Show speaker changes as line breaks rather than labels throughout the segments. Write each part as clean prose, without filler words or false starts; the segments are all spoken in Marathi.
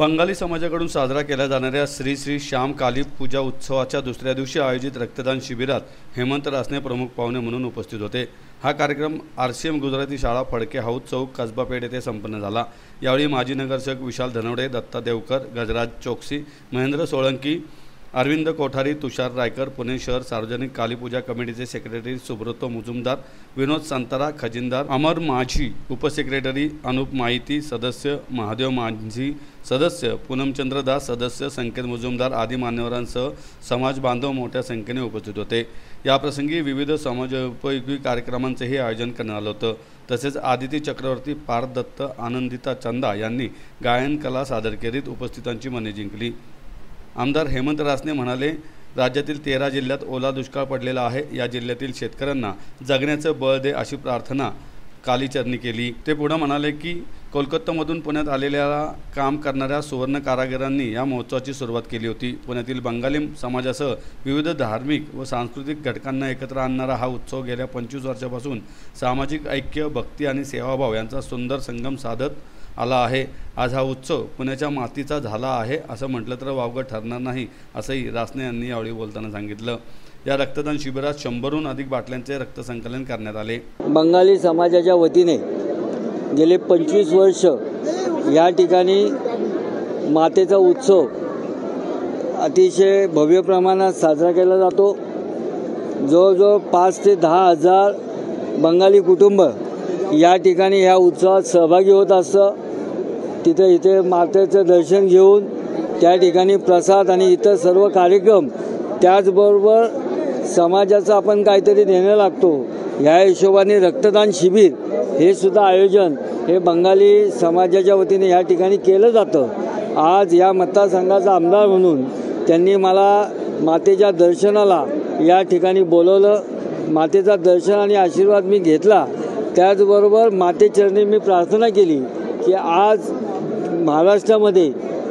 बंगाली समाजाकडून साजरा केल्या जाणाऱ्या श्री श्री श्याम काली पूजा उत्सवाच्या दुसऱ्या दिवशी आयोजित रक्तदान शिबिरात हेमंत रासने प्रमुख पाहुणे म्हणून उपस्थित होते। हा कार्यक्रम RCM गुजराती शाळा फडके हाऊस चौक कसबा पेठ येथे संपन्न झाला। यावेळी माजी नगरसेवक विशाल धनवडे, दत्ता देवकर, गजराज चोक्सी, महेंद्र सोळंकी, अरविंद कोठारी, तुषार रायकर, पुणे शहर सार्वजनिक कालीपूजा कमिटीचे सेक्रेटरी सुब्रतो मुजुमदार, विनोद संतारा, खजिनदार अमर माझी, उपसेक्रेटरी अनुप माहिती, सदस्य महादेव माझी, सदस्य पूनमचंद्र दास, सदस्य संकेत मुजुमदार आदी मान्यवरांसह समाज बांधव मोठ्या संख्येने उपस्थित होते। याप्रसंगी विविध समाजोपयोगी कार्यक्रमांचेही आयोजन करण्यात आले होते। तसेच आदिती चक्रवर्ती, पार्थ दत्त, आनंदिता चंदा यांनी गायन कला सादर करीत उपस्थितांची मने जिंकली। आमदार हेमंत रासने म्हणाले, राज्यातील 13 जिल्ह्यात ओला दुष्काळ पडलेला आहे। या जिल्ह्यातील शेतकऱ्यांना जगण्याचे बळ दे अशी प्रार्थना कालीचरणी केली। ते पुढे म्हणाले की कोलकातामधून पुण्यात आलेल्या काम करणाऱ्या सुवर्ण कारागिरांनी या महोत्सवाची सुरुवात केली होती। पुण्यातील बंगाली समाजासह विविध धार्मिक व सांस्कृतिक घटकांना एकत्र आणणारा हा उत्सव गेल्या 25 वर्षांपासून सामाजिक ऐक्य, भक्ती आणि सेवाभाव यांचा सुंदर संगम साधत आला आहे। आज हा उत्सव पुण्याच्या मातीचा झाला आहे असं म्हटलं तर वावगं ठरणार नाही, असंही रासने यांनी यावेळी बोलताना सांगितलं। या रक्तदान शिबिरात 100हून अधिक बाटल्यांचे रक्तसंकलन करण्यात आले।
बंगाली समाजाच्या वतीने गेले 25 वर्ष या ठिकाणी मातेचा उत्सव अतिशय भव्य प्रमाणात साजरा केला जातो। जवळजवळ 5 ते 10 हजार बंगाली कुटुंब या ठिकाणी या उत्सवात सहभागी होत असतं। इथे मातेचं दर्शन घेऊन त्या ठिकाणी प्रसाद आणि इतर सर्व कार्यक्रम, त्याचबरोबर समाजाचं आपण काहीतरी देणं लागतो या हिशोबाने रक्तदान शिबिर हे सुद्धा आयोजन हे बंगाली समाजाच्या वतीने या ठिकाणी केलं जातं। आज या मतदारसंघाचा आमदार म्हणून त्यांनी मला मातेच्या दर्शनाला या ठिकाणी बोलवलं। मातेचा दर्शन आणि आशीर्वाद मी घेतला। त्याचबरोबर मातेचरणी मी प्रार्थना केली की आज महाराष्ट्रामध्ये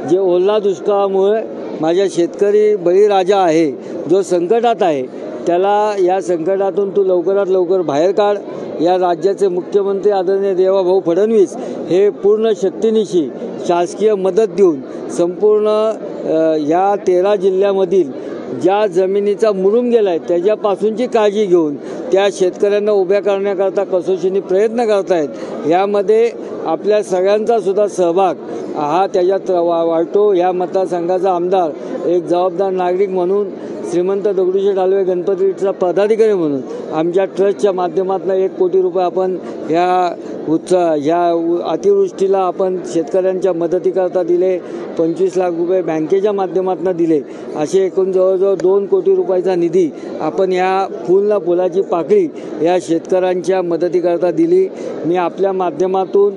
जे ओला दुष्काळामुळे माझ्या शेतकरी बळीराजा आहे, जो संकटात आहे, त्याला या संकटातून तू लवकरात लवकर बाहेर काढ। या राज्याचे मुख्यमंत्री आदरणीय देवाभाऊ फडणवीस हे पूर्ण शक्तीनिशी शासकीय मदत देऊन संपूर्ण या 13 जिल्ह्यामधील ज्या जमिनीचा मुरुम गेला आहे त्याच्यापासूनची काळजी घेऊन त्या शेतकऱ्यांना उभ्या करण्याकरता कसोशीने प्रयत्न करतायत। यामध्ये आपल्या सगळ्यांचा सुद्धा सहभाग हा त्याच्यात वाढतो। या मतदारसंघाचा आमदार एक जबाबदार नागरिक म्हणून, श्रीमंत दगडूशेठ हलवाई गणपतीचा पदाधिकारी म्हणून आमच्या ट्रस्टच्या माध्यमातून 1 कोटी रुपये आपण ह्या अतिवृष्टीला आपण शेतकऱ्यांच्या मदतीकरता दिले। 25 लाख रुपये बँकेच्या माध्यमातून दिले। असे एकूण जवळजवळ 2 कोटी रुपयाचा निधी आपण या फुलाची पाकळी या शेतकऱ्यांच्या मदतीकरता दिली। मी आपल्या माध्यमातून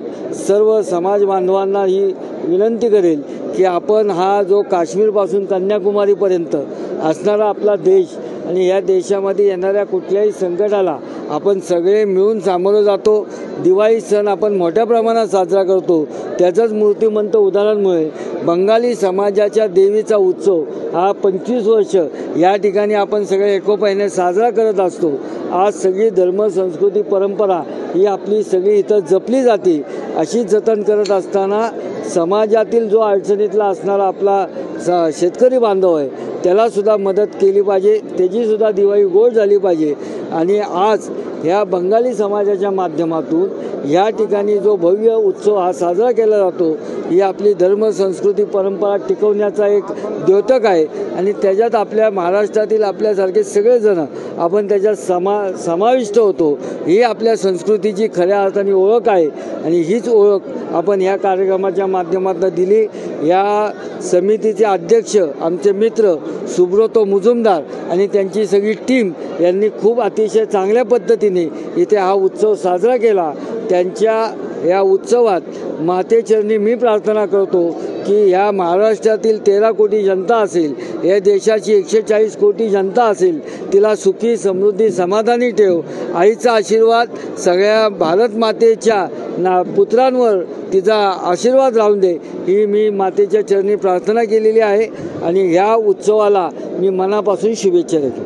सर्व समाज बांधवांना ही विनंती करेल की आपण हा जो काश्मीरपासून कन्याकुमारीपर्यंत असणारा आपला देश आणि या देशामध्ये येणाऱ्या कुठल्याही संकटाला आपण सगळे मिळून सामोरं जातो। दिवाळी सण आपण मोठ्या प्रमाणात साजरा करतो। त्याचंच मूर्तिमंत उदाहरणमुळे बंगाली समाजाच्या देवीचा उत्सव हा 25 वर्ष या ठिकाणी आपण सगळे एकोप्याने साजरा करत असतो। आज सगळी धर्म, संस्कृती, परंपरा ही आपली सगळी इथं जपली जाते। अशीच जतन करत असताना समाजातील जो अडचणीतला असणारा आपला शेतकरी बांधव आहे त्याला सुद्धा मदत केली पाहिजे, त्याची सुद्धा दिवाळी गोड झाली पाहिजे। आणि आज ह्या बंगाली समाजाच्या माध्यमातून या ठिकाणी जो भव्य उत्सव हा साजरा केला जातो ही आपली धर्म, संस्कृती, परंपरा टिकवण्याचा एक द्योतक आहे। आणि त्याच्यात आपल्या महाराष्ट्रातील आपल्यासारखे सगळेजण आपण त्याच्यात समाविष्ट होतो। ही आपल्या संस्कृतीची खऱ्या अर्थाने ओळख आहे आणि हीच ओळख आपण या कार्यक्रमाच्या माध्यमातून दिली। या समितीचे अध्यक्ष आमचे मित्र सुब्रतो मुजुमदार आणि त्यांची सगळी टीम यांनी खूप अतिशय चांगल्या पद्धतीने इथे हा उत्सव साजरा केला। त्यांच्या या उत्सवात मातेचरणी मी प्रार्थना करतो की या महाराष्ट्रातील 13 कोटी जनता असेल, या देशाची 140 कोटी जनता असेल, तिला सुखी, समृद्धी, समाधानी ठेव। आईचा आशीर्वाद सगळ्या भारत मातेच्या पुत्रांवर तिचा आशीर्वाद राहून दे ही मी मातेच्या चरणी प्रार्थना केलेली आहे। आणि ह्या उत्सवाला मी मनापासून शुभेच्छा देतो।